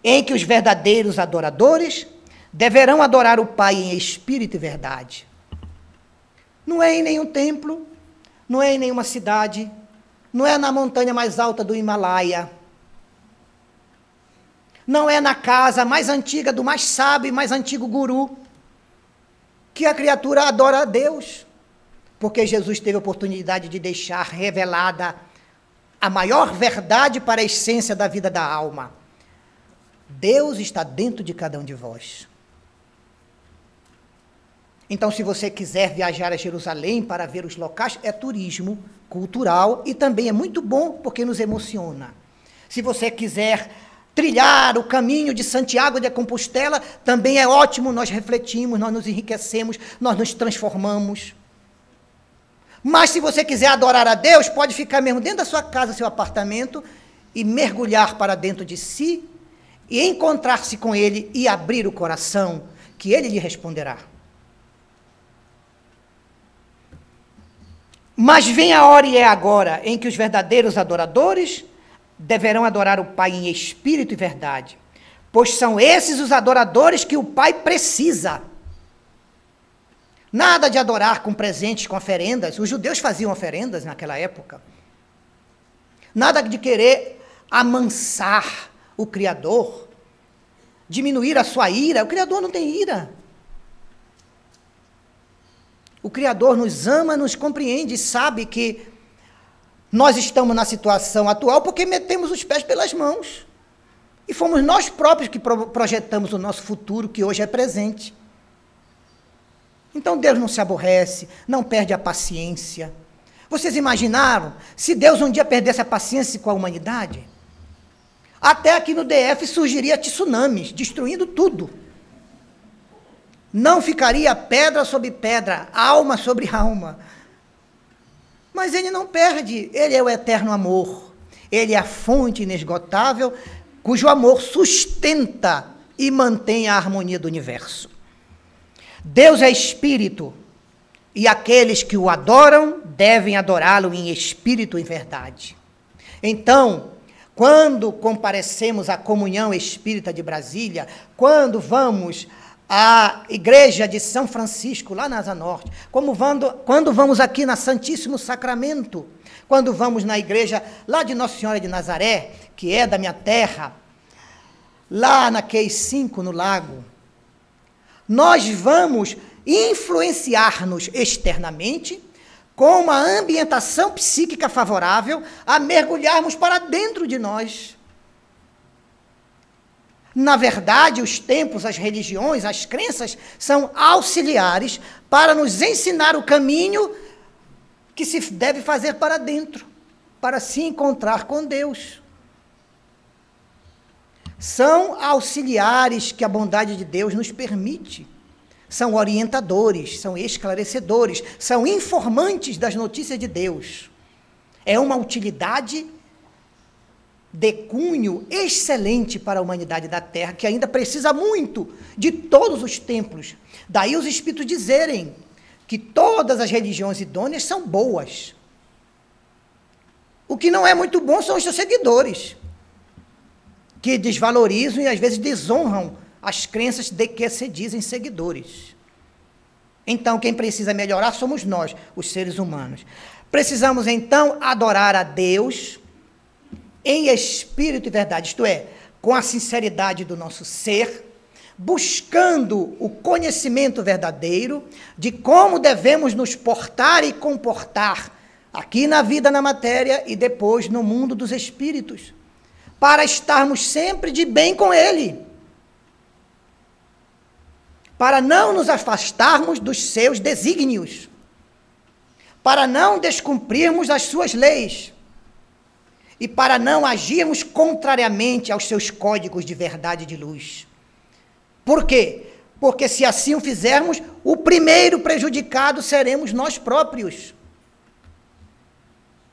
Speaker 1: em que os verdadeiros adoradores deverão adorar o Pai em espírito e verdade. Não é em nenhum templo, não é em nenhuma cidade, não é na montanha mais alta do Himalaia, não é na casa mais antiga do mais sábio e mais antigo guru, que a criatura adora a Deus, porque Jesus teve a oportunidade de deixar revelada a maior verdade para a essência da vida da alma. Deus está dentro de cada um de vós. Então, se você quiser viajar a Jerusalém para ver os locais, é turismo cultural e também é muito bom porque nos emociona. Se você quiser trilhar o caminho de Santiago de Compostela, também é ótimo, nós refletimos, nós nos enriquecemos, nós nos transformamos. Mas se você quiser adorar a Deus, pode ficar mesmo dentro da sua casa, seu apartamento, e mergulhar para dentro de si, e encontrar-se com Ele e abrir o coração, que Ele lhe responderá. Mas vem a hora e é agora em que os verdadeiros adoradores deverão adorar o Pai em espírito e verdade, pois são esses os adoradores que o Pai precisa. Nada de adorar com presentes, com oferendas. Os judeus faziam oferendas naquela época. Nada de querer amansar o Criador, diminuir a sua ira. O Criador não tem ira. O Criador nos ama, nos compreende e sabe que nós estamos na situação atual porque metemos os pés pelas mãos. E fomos nós próprios que projetamos o nosso futuro, que hoje é presente. Então Deus não se aborrece, não perde a paciência. Vocês imaginaram se Deus um dia perdesse a paciência com a humanidade? Até aqui no DF surgiria tsunamis, destruindo tudo. Não ficaria pedra sobre pedra, alma sobre alma. Mas Ele não perde, Ele é o eterno amor. Ele é a fonte inesgotável, cujo amor sustenta e mantém a harmonia do universo. Deus é espírito, e aqueles que o adoram devem adorá-lo em espírito e verdade. Então, quando comparecemos à comunhão espírita de Brasília, quando vamos à igreja de São Francisco, lá na Asa Norte, quando vamos aqui na Santíssimo Sacramento, quando vamos na igreja lá de Nossa Senhora de Nazaré, que é da minha terra, lá na QI 5, no Lago, nós vamos influenciar-nos externamente com uma ambientação psíquica favorável a mergulharmos para dentro de nós. Na verdade, os templos, as religiões, as crenças são auxiliares para nos ensinar o caminho que se deve fazer para dentro, para se encontrar com Deus. São auxiliares que a bondade de Deus nos permite. São orientadores, são esclarecedores, são informantes das notícias de Deus. É uma utilidade de cunho excelente para a humanidade da Terra, que ainda precisa muito de todos os templos. Daí os Espíritos dizerem que todas as religiões idôneas são boas. O que não é muito bom são os seus seguidores, que desvalorizam e às vezes desonram as crenças de que se dizem seguidores. Então, quem precisa melhorar somos nós, os seres humanos. Precisamos, então, adorar a Deus em espírito e verdade, isto é, com a sinceridade do nosso ser, buscando o conhecimento verdadeiro de como devemos nos portar e comportar aqui na vida, na matéria e depois no mundo dos espíritos, para estarmos sempre de bem com Ele, para não nos afastarmos dos seus desígnios, para não descumprirmos as suas leis e para não agirmos contrariamente aos seus códigos de verdade e de luz. Por quê? Porque se assim o fizermos, o primeiro prejudicado seremos nós próprios.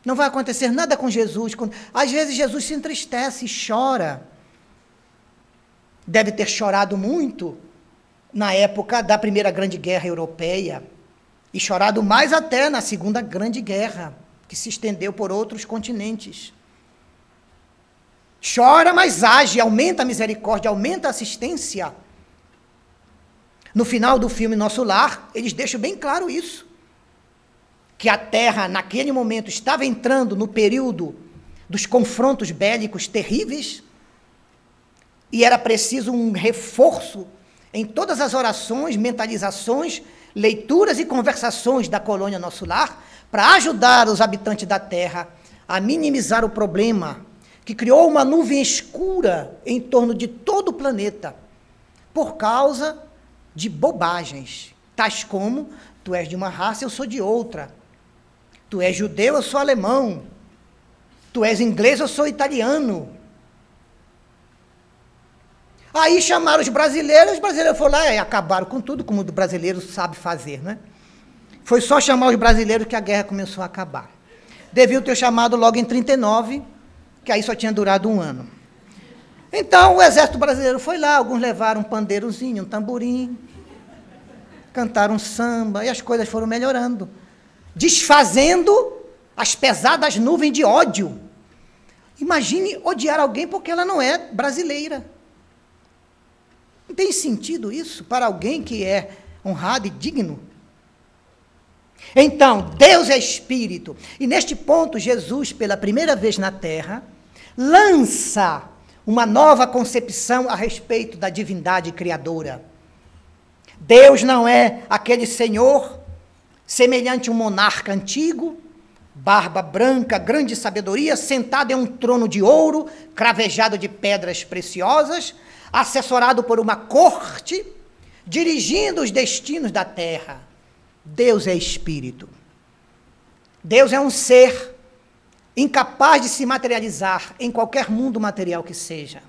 Speaker 1: Não vai acontecer nada com Jesus. Às vezes Jesus se entristece e chora. Deve ter chorado muito na época da Primeira Grande Guerra Europeia e chorado mais até na Segunda Grande Guerra, que se estendeu por outros continentes. Chora, mas age, aumenta a misericórdia, aumenta a assistência. No final do filme Nosso Lar, eles deixam bem claro isso, que a Terra, naquele momento, estava entrando no período dos confrontos bélicos terríveis e era preciso um reforço em todas as orações, mentalizações, leituras e conversações da colônia Nosso Lar para ajudar os habitantes da Terra a minimizar o problema que criou uma nuvem escura em torno de todo o planeta por causa de bobagens, tais como: tu és de uma raça, eu sou de outra. Tu és judeu, eu sou alemão. Tu és inglês, eu sou italiano. Aí chamaram os brasileiros foram lá e acabaram com tudo, como o brasileiro sabe fazer, né? Foi só chamar os brasileiros que a guerra começou a acabar. Deviam ter chamado logo em 39, que aí só tinha durado 1 ano. Então, o exército brasileiro foi lá, alguns levaram um pandeirozinho, um tamborim, cantaram um samba, e as coisas foram melhorando, desfazendo as pesadas nuvens de ódio. Imagine odiar alguém porque ela não é brasileira. Não tem sentido isso para alguém que é honrado e digno? Então, Deus é Espírito. E neste ponto, Jesus, pela primeira vez na Terra, lança uma nova concepção a respeito da divindade criadora. Deus não é aquele Senhor semelhante a um monarca antigo, barba branca, grande sabedoria, sentado em um trono de ouro, cravejado de pedras preciosas, assessorado por uma corte, dirigindo os destinos da terra. Deus é Espírito. Deus é um ser incapaz de se materializar em qualquer mundo material que seja.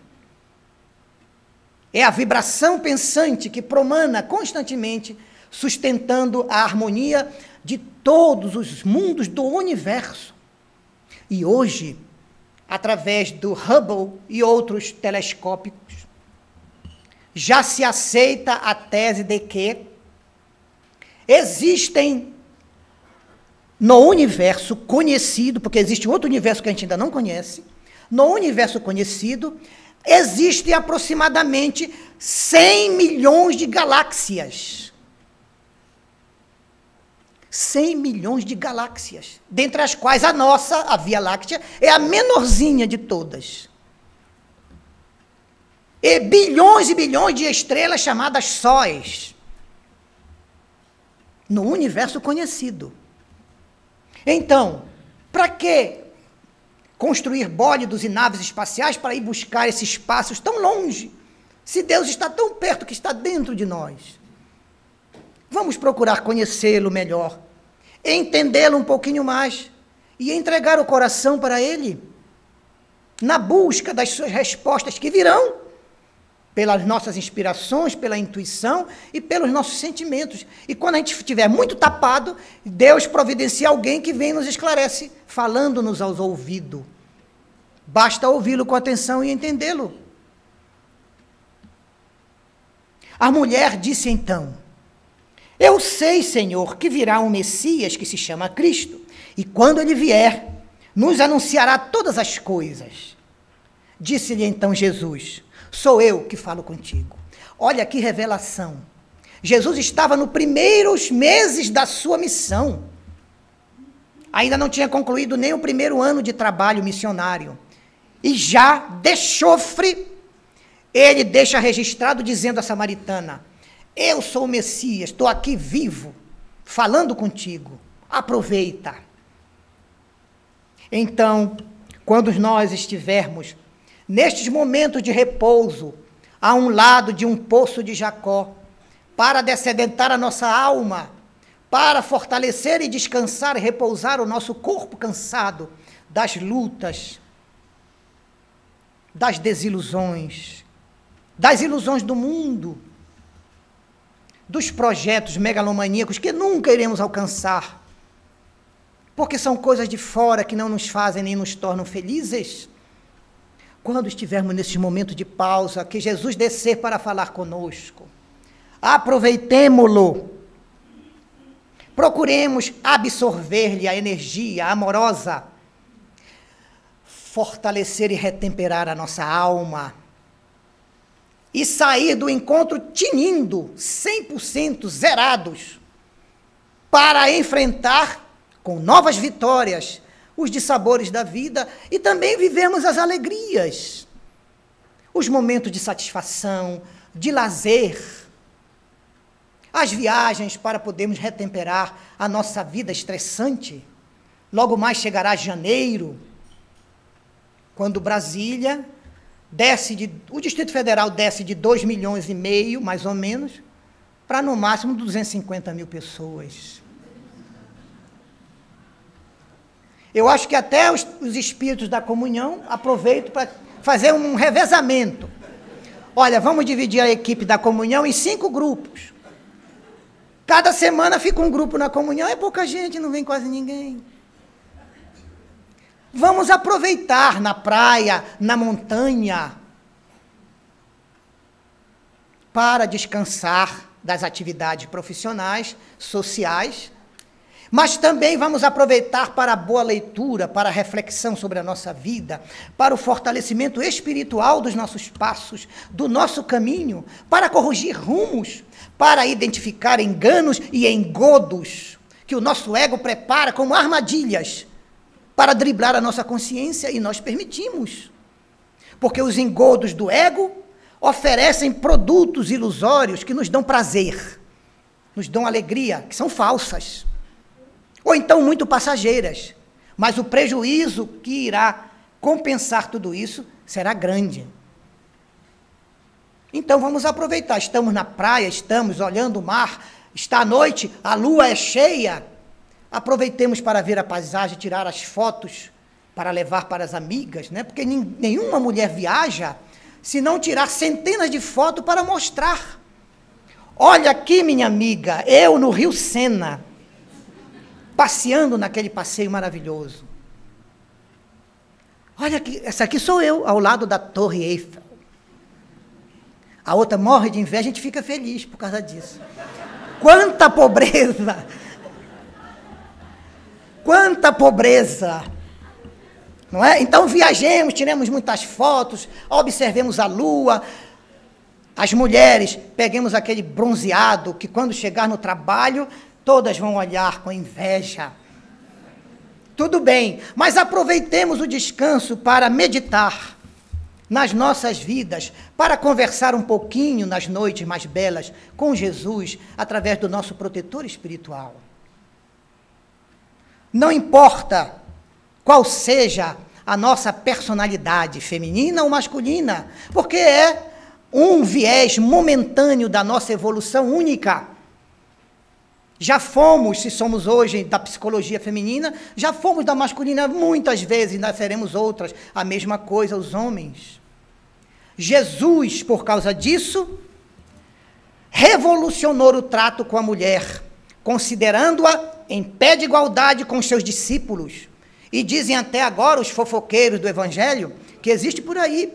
Speaker 1: É a vibração pensante que promana constantemente, sustentando a harmonia de todos os mundos do universo. E hoje, através do Hubble e outros telescópicos, já se aceita a tese de que existem no universo conhecido, porque existe outro universo que a gente ainda não conhece, no universo conhecido, existem aproximadamente 100 milhões de galáxias. 100 milhões de galáxias, dentre as quais a nossa, a Via Láctea, é a menorzinha de todas. E bilhões de estrelas chamadas sóis, no universo conhecido. Então, para que construir bólidos e naves espaciais para ir buscar esses espaços tão longe, se Deus está tão perto que está dentro de nós? Vamos procurar conhecê-lo melhor, entendê-lo um pouquinho mais e entregar o coração para Ele, na busca das suas respostas que virão pelas nossas inspirações, pela intuição e pelos nossos sentimentos. E quando a gente estiver muito tapado, Deus providencia alguém que vem e nos esclarece, falando-nos aos ouvidos. Basta ouvi-lo com atenção e entendê-lo. A mulher disse então: eu sei, Senhor, que virá um Messias que se chama Cristo, e quando ele vier, nos anunciará todas as coisas. Disse-lhe então Jesus: sou eu que falo contigo. Olha que revelação. Jesus estava nos primeiros meses da sua missão. Ainda não tinha concluído nem o primeiro ano de trabalho missionário. E já de chofre, ele deixa registrado dizendo à samaritana: eu sou o Messias, estou aqui vivo, falando contigo. Aproveita. Então, quando nós estivermos nestes momentos de repouso, a um lado de um poço de Jacó, para descedentar a nossa alma, para fortalecer e descansar e repousar o nosso corpo cansado das lutas, das desilusões, das ilusões do mundo, dos projetos megalomaníacos que nunca iremos alcançar, porque são coisas de fora que não nos fazem nem nos tornam felizes. Quando estivermos nesse momento de pausa, que Jesus descer para falar conosco, aproveitemo-lo, procuremos absorver-lhe a energia amorosa, fortalecer e retemperar a nossa alma, e sair do encontro tinindo, 100% zerados, para enfrentar com novas vitórias os dissabores da vida e também vivemos as alegrias, os momentos de satisfação, de lazer, as viagens para podermos retemperar a nossa vida estressante. Logo mais chegará janeiro, quando Brasília o Distrito Federal desce de 2,5 milhões, mais ou menos, para no máximo 250 mil pessoas. Eu acho que até os espíritos da comunhão aproveitam para fazer um revezamento. Olha, vamos dividir a equipe da comunhão em 5 grupos. Cada semana fica um grupo na comunhão, é pouca gente, não vem quase ninguém. Vamos aproveitar na praia, na montanha, para descansar das atividades profissionais, sociais, mas também vamos aproveitar para a boa leitura, para a reflexão sobre a nossa vida, para o fortalecimento espiritual dos nossos passos, do nosso caminho, para corrigir rumos, para identificar enganos e engodos que o nosso ego prepara como armadilhas para driblar a nossa consciência, e nós permitimos. Porque os engodos do ego oferecem produtos ilusórios que nos dão prazer, nos dão alegria, que são falsas. Ou então muito passageiras, mas o prejuízo que irá compensar tudo isso será grande. Então vamos aproveitar, estamos na praia, estamos olhando o mar, está à noite, a lua é cheia, aproveitemos para ver a paisagem, tirar as fotos, para levar para as amigas, né? Porque nenhuma mulher viaja se não tirar centenas de fotos para mostrar. Olha aqui, minha amiga, eu no Rio Sena, passeando naquele passeio maravilhoso. Olha aqui, essa aqui sou eu, ao lado da Torre Eiffel. A outra morre de inveja, a gente fica feliz por causa disso. Quanta pobreza! Quanta pobreza! Não é? Então viajemos, tiremos muitas fotos, observemos a lua. As mulheres, peguemos aquele bronzeado que quando chegar no trabalho, todas vão olhar com inveja. Tudo bem, mas aproveitemos o descanso para meditar nas nossas vidas, para conversar um pouquinho nas noites mais belas com Jesus, através do nosso protetor espiritual. Não importa qual seja a nossa personalidade, feminina ou masculina, porque é um viés momentâneo da nossa evolução única. Já fomos, se somos hoje da psicologia feminina, já fomos da masculina muitas vezes, ainda seremos outras. A mesma coisa os homens. Jesus, por causa disso, revolucionou o trato com a mulher, considerando-a em pé de igualdade com os seus discípulos. E dizem até agora os fofoqueiros do Evangelho, que existe por aí,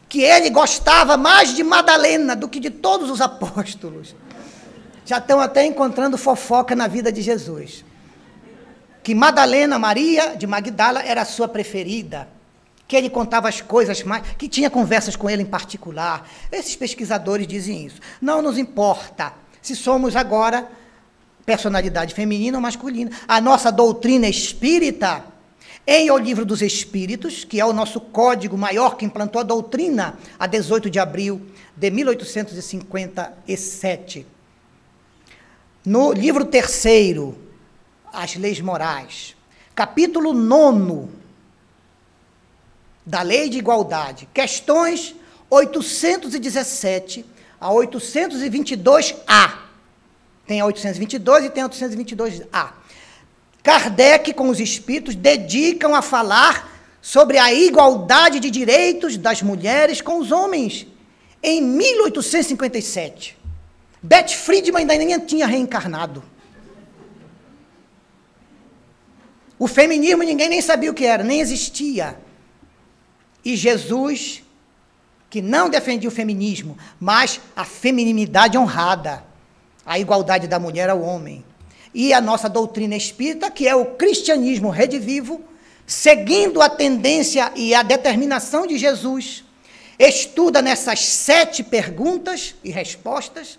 Speaker 1: que ele gostava mais de Madalena do que de todos os apóstolos. Já estão até encontrando fofoca na vida de Jesus. Que Madalena, Maria de Magdala, era a sua preferida. Que ele contava as coisas mais, que tinha conversas com ele em particular. Esses pesquisadores dizem isso. Não nos importa se somos agora personalidade feminina ou masculina. A nossa doutrina espírita, em O Livro dos Espíritos, que é o nosso código maior que implantou a doutrina a 18 de abril de 1857. No livro 3º, As Leis Morais, capítulo 9 da Lei de Igualdade, questões 817 a 822A. Tem a 822 e tem a 822A. Kardec, com os espíritos, dedicam a falar sobre a igualdade de direitos das mulheres com os homens, em 1857. Beth Friedman ainda nem tinha reencarnado. O feminismo ninguém nem sabia o que era, nem existia. E Jesus, que não defendia o feminismo, mas a feminilidade honrada, a igualdade da mulher ao homem. E a nossa doutrina espírita, que é o cristianismo redivivo, seguindo a tendência e a determinação de Jesus, estuda nessas 7 perguntas e respostas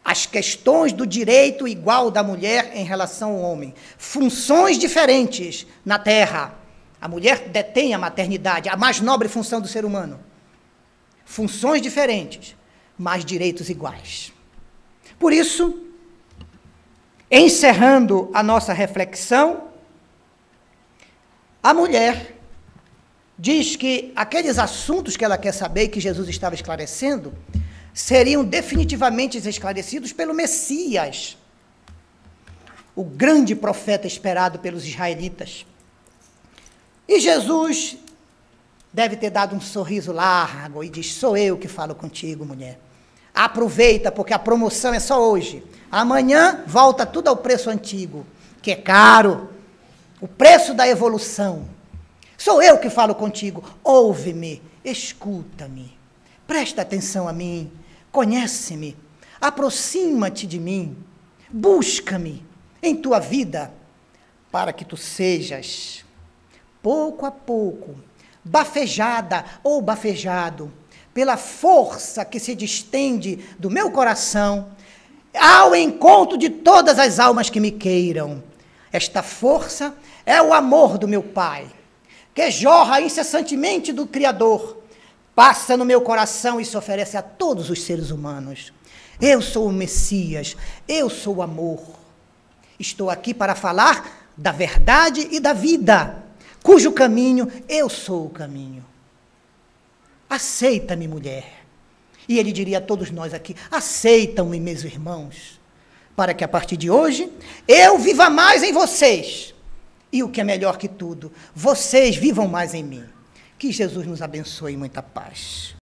Speaker 1: as questões do direito igual da mulher em relação ao homem. Funções diferentes na Terra. A mulher detém a maternidade, a mais nobre função do ser humano. Funções diferentes, mas direitos iguais. Por isso, encerrando a nossa reflexão, a mulher diz que aqueles assuntos que ela quer saber e que Jesus estava esclarecendo seriam definitivamente esclarecidos pelo Messias, o grande profeta esperado pelos israelitas. E Jesus Deve ter dado um sorriso largo e diz: sou eu que falo contigo, mulher. Aproveita, porque a promoção é só hoje. Amanhã volta tudo ao preço antigo, que é caro. O preço da evolução. Sou eu que falo contigo. Ouve-me, escuta-me, presta atenção a mim, conhece-me, aproxima-te de mim, busca-me em tua vida, para que tu sejas, pouco a pouco, bafejada ou bafejado, pela força que se distende do meu coração, ao encontro de todas as almas que me queiram. Esta força é o amor do meu Pai, que jorra incessantemente do Criador, passa no meu coração e se oferece a todos os seres humanos. Eu sou o Messias, eu sou o amor. Estou aqui para falar da verdade e da vida, cujo caminho eu sou o caminho. Aceita-me, mulher. E ele diria a todos nós aqui: aceitam-me, meus irmãos, para que a partir de hoje eu viva mais em vocês. E o que é melhor que tudo, vocês vivam mais em mim. Que Jesus nos abençoe e muita paz.